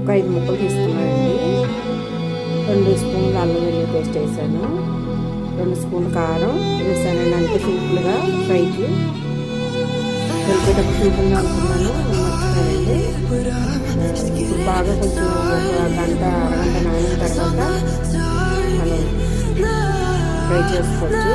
ఒక 5 ముక్కలు తీసుకున్నానండి. 2 స్పూన్లు అల్లం వెల్లుల్లి పేస్ట్ వేసాను, 2 స్పూన్లు కారం వేసానండి. అంతే సింపుల్గా ఫ్రైకి. కలిపేటప్పుడు సింపుల్గా అనుకున్నాను, మర్చిపోయానండి. ఇప్పుడు బాగా కొంచెం ఒక గంట అరగంట నానిన తర్వాత మనం ఫ్రై చేసుకోవచ్చు.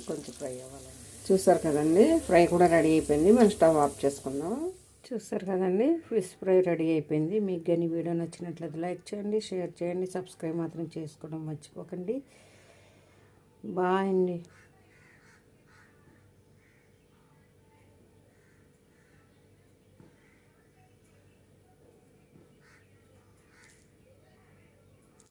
కొంచెం ఫ్రై అవ్వాలండి. చూసారు కదండి, ఫ్రై కూడా రెడీ అయిపోయింది. మనం స్టవ్ ఆఫ్ చేసుకుందాం. చూసారు కదండి, ఫిష్ ఫ్రై రెడీ అయిపోయింది. మీకు కానీ వీడియో నచ్చినట్లయితే లైక్ చేయండి, షేర్ చేయండి, సబ్స్క్రైబ్ మాత్రం చేసుకోవడం మర్చిపోకండి. బాయ్ అండి.